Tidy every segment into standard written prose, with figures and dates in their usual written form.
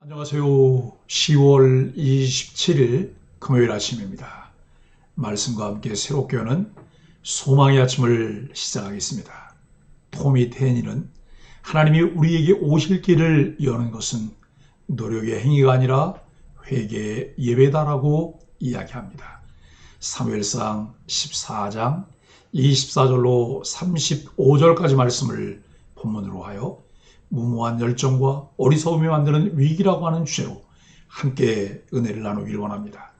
안녕하세요. 10월 27일 금요일 아침입니다. 말씀과 함께 새롭게 여는 소망의 아침을 시작하겠습니다. 토미 테니는 하나님이 우리에게 오실 길을 여는 것은 노력의 행위가 아니라 회개의 예배다라고 이야기합니다. 사무엘상 14장 24절로 35절까지 말씀을 본문으로 하여 무모한 열정과 어리석음이 만드는 위기라고 하는 주제로 함께 은혜를 나누기를 원합니다.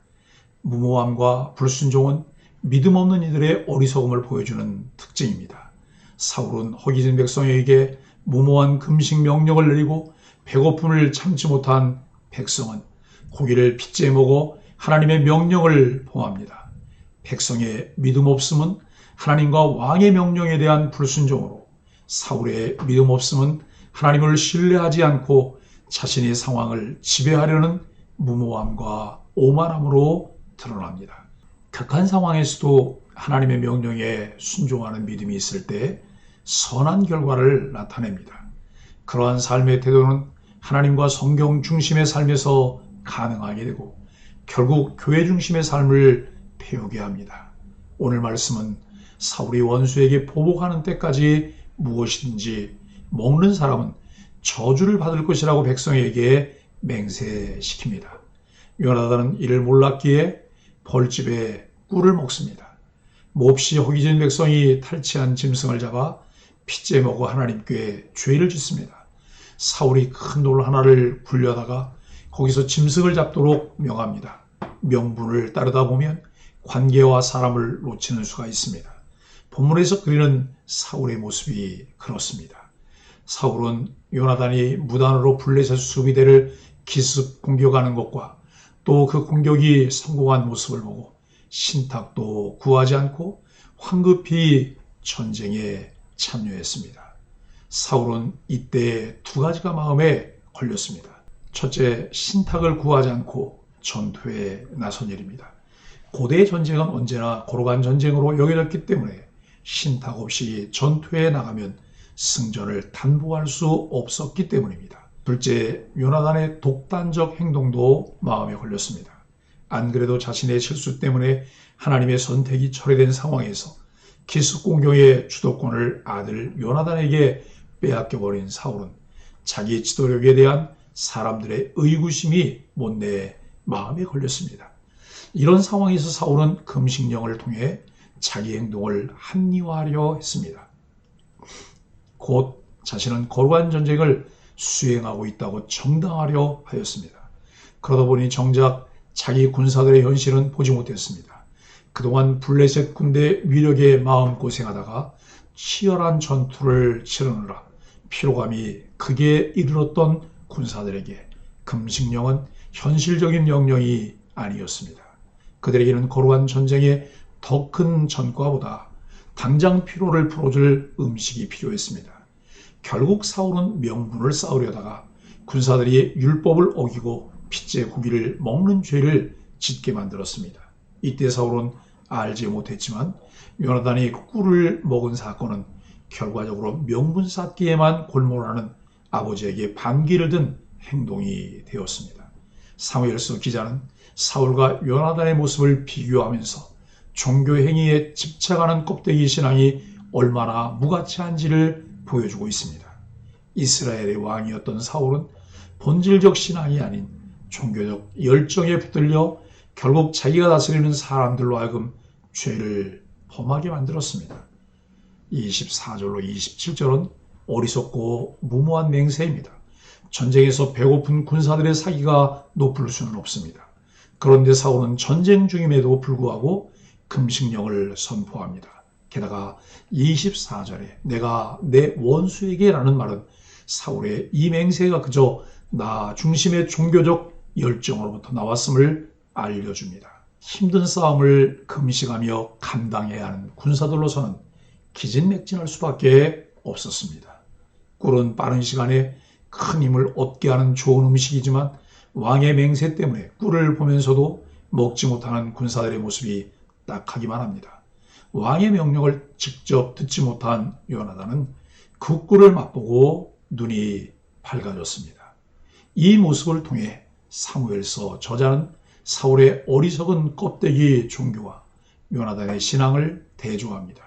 무모함과 불순종은 믿음 없는 이들의 어리석음을 보여주는 특징입니다. 사울은 허기진 백성에게 무모한 금식 명령을 내리고 배고픔을 참지 못한 백성은 고기를 핏째 먹어 하나님의 명령을 범합니다. 백성의 믿음 없음은 하나님과 왕의 명령에 대한 불순종으로, 사울의 믿음 없음은 하나님을 신뢰하지 않고 자신의 상황을 지배하려는 무모함과 오만함으로 드러납니다. 극한 상황에서도 하나님의 명령에 순종하는 믿음이 있을 때 선한 결과를 나타냅니다. 그러한 삶의 태도는 하나님과 성경 중심의 삶에서 가능하게 되고 결국 교회 중심의 삶을 배우게 합니다. 오늘 말씀은 사울이 원수에게 보복하는 때까지 무엇이든지 먹는 사람은 저주를 받을 것이라고 백성에게 맹세시킵니다. 요나단은 이를 몰랐기에 벌집에 꿀을 먹습니다. 몹시 허기진 백성이 탈취한 짐승을 잡아 핏째 먹어 하나님께 죄를 짓습니다. 사울이 큰 돌 하나를 굴려다가 거기서 짐승을 잡도록 명합니다. 명분을 따르다 보면 관계와 사람을 놓치는 수가 있습니다. 본문에서 그리는 사울의 모습이 그렇습니다. 사울은 요나단이 무단으로 블레셋 수비대를 기습 공격하는 것과 또 그 공격이 성공한 모습을 보고 신탁도 구하지 않고 황급히 전쟁에 참여했습니다. 사울은 이때 두 가지가 마음에 걸렸습니다. 첫째, 신탁을 구하지 않고 전투에 나선 일입니다. 고대 전쟁은 언제나 고르간 전쟁으로 여겨졌기 때문에 신탁 없이 전투에 나가면 승전을 담보할 수 없었기 때문입니다. 둘째, 요나단의 독단적 행동도 마음에 걸렸습니다. 안 그래도 자신의 실수 때문에 하나님의 선택이 철회된 상황에서 기습 공격의 주도권을 아들 요나단에게 빼앗겨버린 사울은 자기 지도력에 대한 사람들의 의구심이 못내 마음에 걸렸습니다. 이런 상황에서 사울은 금식령을 통해 자기 행동을 합리화하려 했습니다. 곧 자신은 거룩한 전쟁을 수행하고 있다고 정당하려 하였습니다. 그러다 보니 정작 자기 군사들의 현실은 보지 못했습니다. 그동안 블레셋 군대 위력에 마음고생하다가 치열한 전투를 치르느라 피로감이 극에 이르렀던 군사들에게 금식령은 현실적인 명령이 아니었습니다. 그들에게는 거룩한 전쟁의 더 큰 전과보다 당장 피로를 풀어줄 음식이 필요했습니다. 결국 사울은 명분을 쌓으려다가 군사들이 율법을 어기고 핏째 고기를 먹는 죄를 짓게 만들었습니다. 이때 사울은 알지 못했지만 요나단이 꿀을 먹은 사건은 결과적으로 명분 쌓기에만 골몰하는 아버지에게 반기를 든 행동이 되었습니다. 사무엘서 기자는 사울과 요나단의 모습을 비교하면서 종교 행위에 집착하는 껍데기 신앙이 얼마나 무가치한지를 보여주고 있습니다. 이스라엘의 왕이었던 사울은 본질적 신앙이 아닌 종교적 열정에 붙들려 결국 자기가 다스리는 사람들로 하여금 죄를 범하게 만들었습니다. 24절로 27절은 어리석고 무모한 맹세입니다. 전쟁에서 배고픈 군사들의 사기가 높을 수는 없습니다. 그런데 사울은 전쟁 중임에도 불구하고 금식령을 선포합니다. 게다가 24절에 내가 내 원수에게 라는 말은 사울의 이 맹세가 그저 나 중심의 종교적 열정으로부터 나왔음을 알려줍니다. 힘든 싸움을 금식하며 감당해야 하는 군사들로서는 기진맥진할 수밖에 없었습니다. 꿀은 빠른 시간에 큰 힘을 얻게 하는 좋은 음식이지만 왕의 맹세 때문에 꿀을 보면서도 먹지 못하는 군사들의 모습이 딱하기만 합니다. 왕의 명령을 직접 듣지 못한 요나단은 그 꿀을 맛보고 눈이 밝아졌습니다. 이 모습을 통해 사무엘서 저자는 사울의 어리석은 껍데기 종교와 요나단의 신앙을 대조합니다.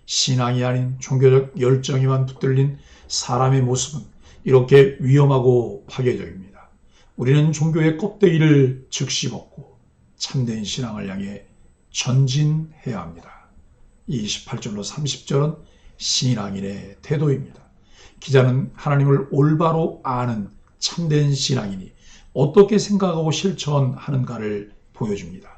신앙이 아닌 종교적 열정에만 붙들린 사람의 모습은 이렇게 위험하고 파괴적입니다. 우리는 종교의 껍데기를 즉시 벗고 참된 신앙을 향해 전진해야 합니다. 28절로 30절은 신앙인의 태도입니다. 기자는 하나님을 올바로 아는 참된 신앙인이 어떻게 생각하고 실천하는가를 보여줍니다.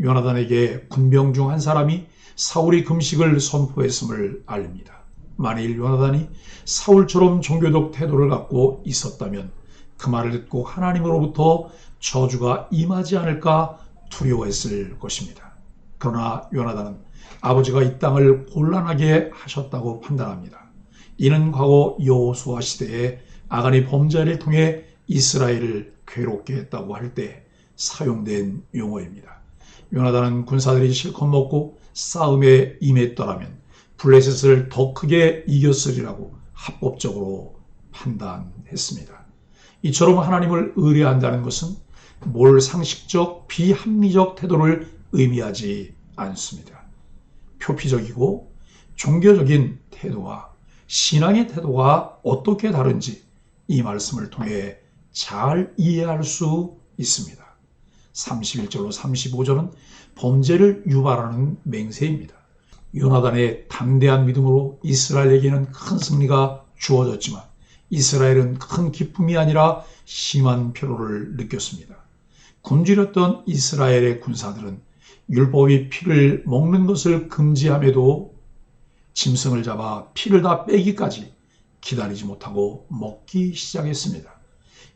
요나단에게 군병 중 한 사람이 사울이 금식을 선포했음을 알립니다. 만일 요나단이 사울처럼 종교적 태도를 갖고 있었다면 그 말을 듣고 하나님으로부터 저주가 임하지 않을까 두려워했을 것입니다. 그러나 요나단은 아버지가 이 땅을 곤란하게 하셨다고 판단합니다. 이는 과거 여호수아 시대에 아간이 범죄를 통해 이스라엘을 괴롭게 했다고 할 때 사용된 용어입니다. 요나단은 군사들이 실컷 먹고 싸움에 임했더라면 블레셋을 더 크게 이겼으리라고 합법적으로 판단했습니다. 이처럼 하나님을 의뢰한다는 것은 몰상식적 비합리적 태도를 의미하지 않습니다. 표피적이고 종교적인 태도와 신앙의 태도가 어떻게 다른지 이 말씀을 통해 잘 이해할 수 있습니다. 31절로 35절은 범죄를 유발하는 맹세입니다. 요나단의 담대한 믿음으로 이스라엘에게는 큰 승리가 주어졌지만 이스라엘은 큰 기쁨이 아니라 심한 피로를 느꼈습니다. 굶주렸던 이스라엘의 군사들은 율법이 피를 먹는 것을 금지함에도 짐승을 잡아 피를 다 빼기까지 기다리지 못하고 먹기 시작했습니다.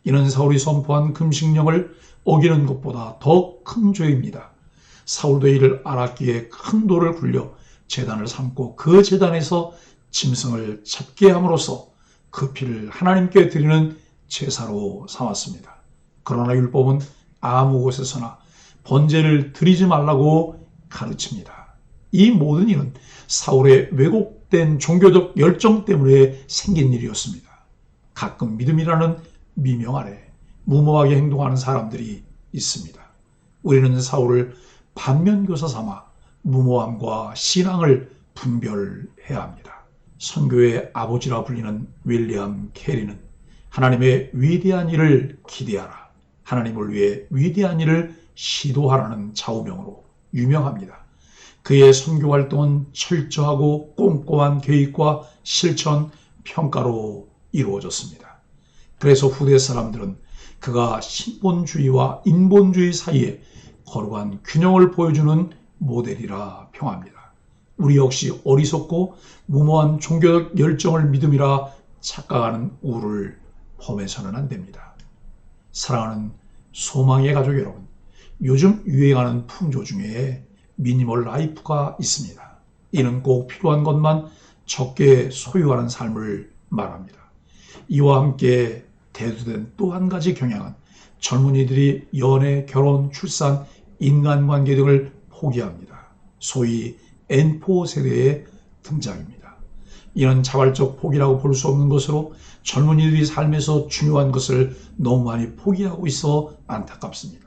이는 사울이 선포한 금식령을 어기는 것보다 더 큰 죄입니다. 사울도 이를 알았기에 큰 돌을 굴려 제단을 삼고 그 제단에서 짐승을 잡게 함으로써 그 피를 하나님께 드리는 제사로 삼았습니다. 그러나 율법은 아무 곳에서나 번제를 드리지 말라고 가르칩니다. 이 모든 일은 사울의 왜곡된 종교적 열정 때문에 생긴 일이었습니다. 가끔 믿음이라는 미명 아래 무모하게 행동하는 사람들이 있습니다. 우리는 사울을 반면교사 삼아 무모함과 신앙을 분별해야 합니다. 선교의 아버지라 불리는 윌리엄 캐리는 하나님의 위대한 일을 기대하라, 하나님을 위해 위대한 일을 시도하라는 좌우명으로 유명합니다. 그의 선교 활동은 철저하고 꼼꼼한 계획과 실천, 평가로 이루어졌습니다. 그래서 후대 사람들은 그가 신본주의와 인본주의 사이에 거룩한 균형을 보여주는 모델이라 평합니다. 우리 역시 어리석고 무모한 종교적 열정을 믿음이라 착각하는 우를 범해서는 안 됩니다. 사랑하는 소망의 가족 여러분, 요즘 유행하는 풍조 중에 미니멀 라이프가 있습니다. 이는 꼭 필요한 것만 적게 소유하는 삶을 말합니다. 이와 함께 대두된 또 한 가지 경향은 젊은이들이 연애, 결혼, 출산, 인간관계 등을 포기합니다. 소위 N4 세대의 등장입니다. 이는 자발적 포기라고 볼 수 없는 것으로 젊은이들이 삶에서 중요한 것을 너무 많이 포기하고 있어 안타깝습니다.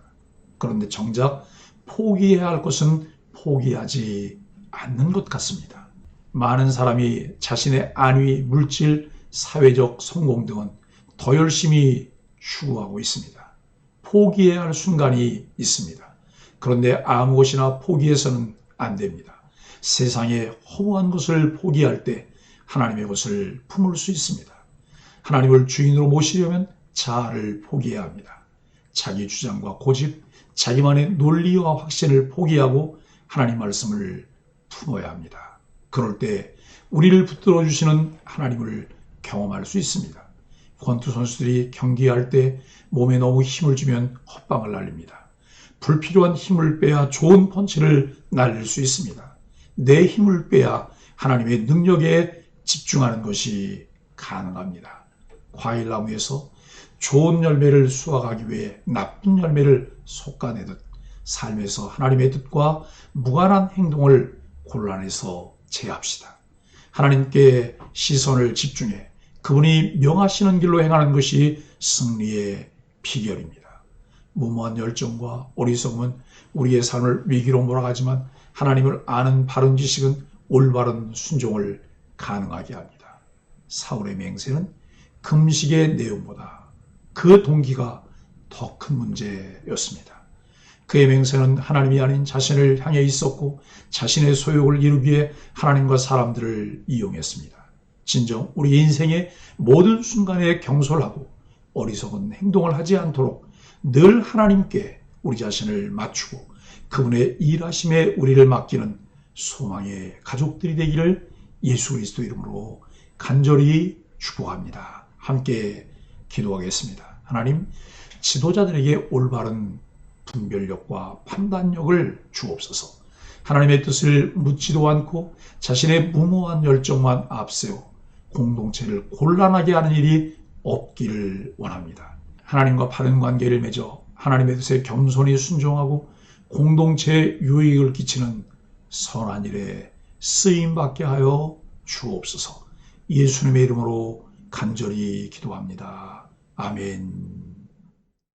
그런데 정작 포기해야 할 것은 포기하지 않는 것 같습니다. 많은 사람이 자신의 안위, 물질, 사회적 성공 등은 더 열심히 추구하고 있습니다. 포기해야 할 순간이 있습니다. 그런데 아무것이나 포기해서는 안 됩니다. 세상에 허무한 것을 포기할 때 하나님의 것을 품을 수 있습니다. 하나님을 주인으로 모시려면 자아를 포기해야 합니다. 자기 주장과 고집, 자기만의 논리와 확신을 포기하고 하나님 말씀을 품어야 합니다. 그럴 때 우리를 붙들어 주시는 하나님을 경험할 수 있습니다. 권투 선수들이 경기할 때 몸에 너무 힘을 주면 헛방을 날립니다. 불필요한 힘을 빼야 좋은 펀치를 날릴 수 있습니다. 내 힘을 빼야 하나님의 능력에 집중하는 것이 가능합니다. 과일나무에서 좋은 열매를 수확하기 위해 나쁜 열매를 솎아내듯 삶에서 하나님의 뜻과 무관한 행동을 골라내서 제합시다. 하나님께 시선을 집중해 그분이 명하시는 길로 행하는 것이 승리의 비결입니다. 무모한 열정과 어리석음은 우리의 삶을 위기로 몰아가지만 하나님을 아는 바른 지식은 올바른 순종을 가능하게 합니다. 사울의 맹세는 금식의 내용보다 그 동기가 더 큰 문제였습니다. 그의 맹세는 하나님이 아닌 자신을 향해 있었고 자신의 소욕을 이루기 위해 하나님과 사람들을 이용했습니다. 진정 우리 인생의 모든 순간에 경솔하고 어리석은 행동을 하지 않도록 늘 하나님께 우리 자신을 맞추고 그분의 일하심에 우리를 맡기는 소망의 가족들이 되기를 예수 그리스도 이름으로 간절히 축복합니다. 함께 기도하겠습니다. 하나님, 지도자들에게 올바른 분별력과 판단력을 주옵소서. 하나님의 뜻을 묻지도 않고 자신의 무모한 열정만 앞세워 공동체를 곤란하게 하는 일이 없기를 원합니다. 하나님과 바른 관계를 맺어 하나님의 뜻에 겸손히 순종하고 공동체에 유익을 끼치는 선한 일에 쓰임받게 하여 주옵소서. 예수님의 이름으로 간절히 기도합니다. 아멘.